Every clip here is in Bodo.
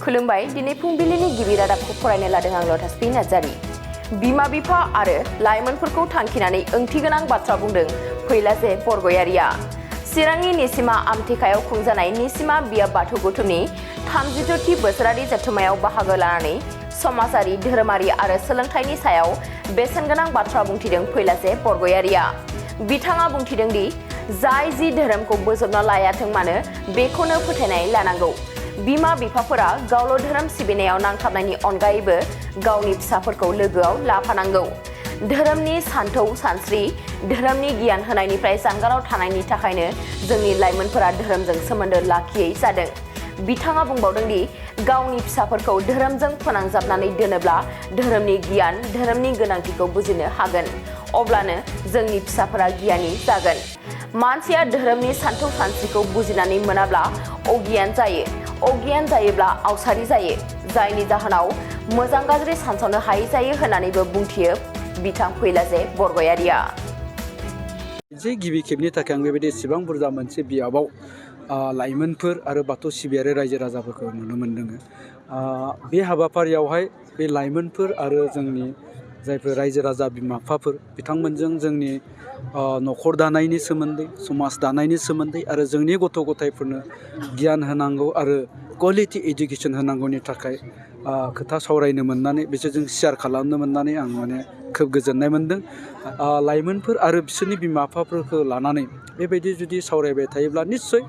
खुलुमबाय दिनै फुंबिलिनि गिबि रादाबखौ फरायनो लादों आं लथासबि नार्जारि। बिमा बिफा आरो लाइमोनफोरखौ थांखिनानै ओंथिगोनां बाथ्रा बुंदों फैलाजे बरग'यारिया। चिरांनि निसिमा आमथेखायाव खुंजानाय निसिमा बियाब बाथौ गौथुमनि 32थि बोसोरारि जथुम्मायाव बाहागो लानानै समाजारि धोरोमारि आरो सोलोंथाइनि सायाव बेसेनगोनां बाथ्रा बुंथिदों फैलाजे बरग'यारिया। बिथाङा बुंथिदों दि जाय जि धोरोमखौ बोजबना लायाथों मानो बेखौनो फोथायनाय लानांगौ। बिमा बिफाफोरा गावल' धोरोम सिबिनायाव नांथाबनायनि अनगायैबो गावनि फिसाफोरखौ लोगोआव लाफानांगौ। धोरोमनि सानथौ सानस्रि धोरोमनि गियान होनायनिफ्राय जानगाराव थानायनि थाखायनो जोंनि लाइमोनफोरा धोरोमजों सोमोन्दो लाखियै जादों। बिथाङा बुंबावदों दि गावनि फिसाफोरखौ धोरोमजों फोनांजाबनानै दोनोब्ला धोरोमनि गियान धोरोमनि गोनांथिखौ बुजिनो हागोन। अब्लानो जोंनि फिसाफोरा गियानि जागोन। मानसिया धोरोमनि सानथौ सानस्रिखौ बुजिनानै मोनाब्ला अगियान जायो। अगियान जायोब्ला आवसारि जायो, जायनि जाहोनाव मोजां गाज्रि सानस'नो हायै जायो होननानैबो बुंथियो बिथां फैलाजे बरग'यारिया। गिबि खेबनि थाखाय आं बेबायदि एसेबां बुरजा मोनसे बियाबाव लाइमोनफोर आरो बाथौ सिबियारि रायजो राजाफोरखौ नुनो मोन्दों। बे हाबाफारियावहाय बे लाइमोनफोर आरो जोंनि जायफोर रायजो राजा बिमा बिफाफोर बिथांमोनजों जोंनि न'खर दानायनि सोमोन्दै समाज दानायनि सोमोन्दै आरो जोंनि गथ' गथायफोरनो गियान होनांगौ आरो क्वालिटि इडुकेसन होनांगौनि थाखाय खोथा सावरायनो मोननानै बिसोरजों शेयार खालामनो मोननानै आं खोब गोजोननाय मोन्दों। लाइमोनफोर आरो बिसोरनि बिमा बिफाफोरखौ लानानै बेबायदि जुदि सावरायबाय थायोब्ला निस्सय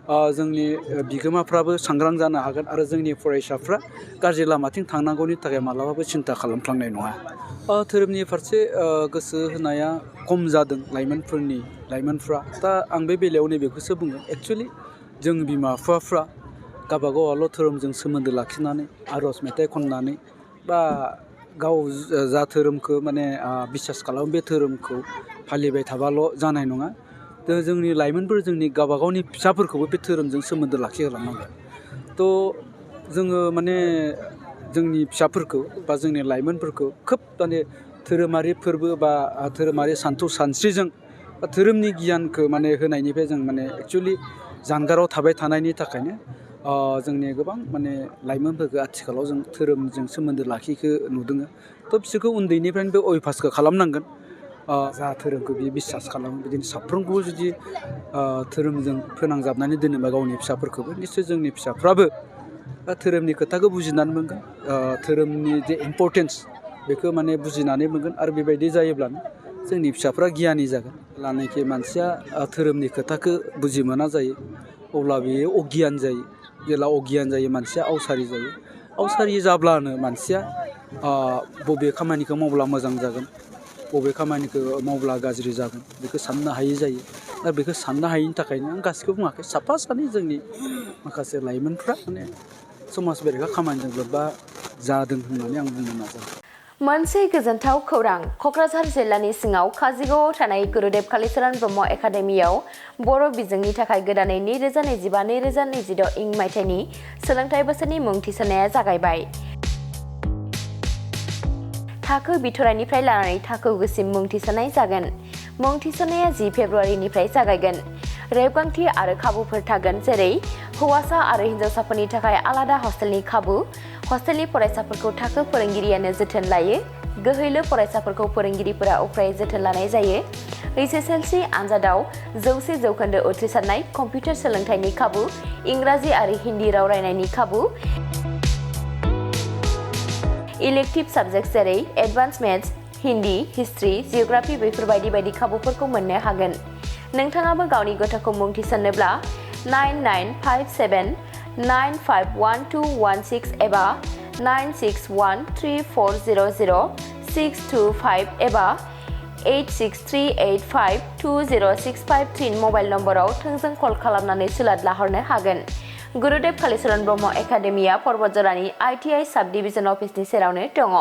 जोंनि बिगोमाफ्राबो सांग्रां जानो हागोन आरो जोंनि फरायसाफ्रा गाज्रि लामाथिं थांनांगौनि थाखाय मालाबाबो सिन्था खालामफ्लांनाय नङा। धोरोमनि फारसे गोसो होनाया खम जादों लाइमोनफ्रा। दा आं बे बेलायाव नैबेखौसो बुङो एक्सुवेलि जों बिमा बिफाफ्रा गावबागावल' धोरोमजों सोमोन्दो लाखिनानै आर'ज मेथाइ खननानै बा गाव जा धोरोमखौ बिसास खालामो बे धोरोमखौ फालिबाय थाबाल' जानाय नङा। जोंनि लाइमोनफोर जोंनि गावबागावनि फिसाफोरखौबो बे धोरोमजों सोमोन्दो लाखिहोलांनांगोन। जोङो जोंनि फिसाफोरखौ बा जोंनि लाइमोनफोरखौ खोब धोरोमारि फोरबो बा धोरोमारि सानथौ सानस्रिजों बा धोरोमनि गियानखौ होनायनिफ्राय जों एक्सुवेलि जानगाराव थाबाय थानायनि थाखायनो जोंनि गोबां लाइमोनफोरखौ आथिखालाव जों धोरोमजों सोमोन्दो लाखिखो नुदों। बिसोरखौ उन्दैनिफ्रायनो बे अयभासखौ खालामनांगोन। जा धोरोमखौ बियो बिसास खालामो बिदिनो साफ्रोमखौबो जुदि धोरोमजों फोनांजाबनानै दोनोबा गावनि फिसाफोरखौबो निस्सय जोंनि फिसाफ्राबो धोरोमनि खोथाखौ बुजिनानै मोनगोन। धोरोमनि जे इम्परटेन्स बेखौ बुजिनानै मोनगोन आरो बेबायदि जायोब्लानो जोंनि फिसाफ्रा गियानि जागोन। लानाखि मानसिया धोरोमनि खोथाखौ बुजि मोना जायो अब्ला बेयो अगियान जायो। जेब्ला अगियान जायो मानसिया आवसारि जायो। आवसारि जाब्लानो मानसिया बबे खामानिखौ मावब्ला मोजां जागोन बबे खामानिखौ मावब्ला गाज्रि जागोन बेखौ साननो हायै जायो। दा बेखौ साननो हायैनि थाखायनो आं गासिखौबो बुङाखै, साफा सानै जोंनि माखासे लाइमोनफ्रा समाज बेरेखा खामानिजों लोब्बा जादों होननानै आं बुंनो नाजादों। मोनसे गोजोनथाव खौरां क'क्राझार जिल्लानि सिङाव काजिगावआव थानाय गुरुदेव कालिचरण ब्रह्म एकाडेमियाव बर' बिजोंनि थाखाय गोदानै 2025-2026 इं मायथाइनि सोलोंथाइ बोसोरनि मुं थिसननाया जागायबाय। थाखो बिथराइनिफ्राय लानानै थाखो गुसिम मुं थिसननाय जागोन। मुं थिसननाया 10 फेब्रुवारिनिफ्राय जागायगोन। रेबगान्थि आरो खाबुफोर थागोन, जेरै हौवासा आरो हिन्जावसाफोरनि थाखाय आलादा हस्टेलनि खाबु। हस्टेलनि फरायसाफोरखौ थाखो फोरोंगिरियानो जोथोन लायो। गोहैलो फरायसाफोरखौ फोरोंगिरिफोरा उफ्रायै जोथोन लानाय जायो। HSLC आनजादाव 100% उथ्रिसारनाय, कम्पिउटार सोलोंथाइनि खाबु, इंराजि आरो हिन्दी राव रायनायनि खाबु, इलेक्टिभ साबजेक्ट जेरै advance maths, Hindi, history, geography बेफोरबायदि बायदि खाबुफोरखौ मोननो हागोन। नोंथाङाबो गावनि गथ'खौ मुं थिसननोब्ला 9957951216 एबा 9613400625 एबा 8638520653 मबाइल नम्बराव थोंजों कल खालामनानै सुलाद लाहरनो हागोन। गुरुदेव कालिचरण ब्रह्म एकाडेमिया पर्बतजरानि ITI साब डिभिजन अफिसनि सेरावनो दङ।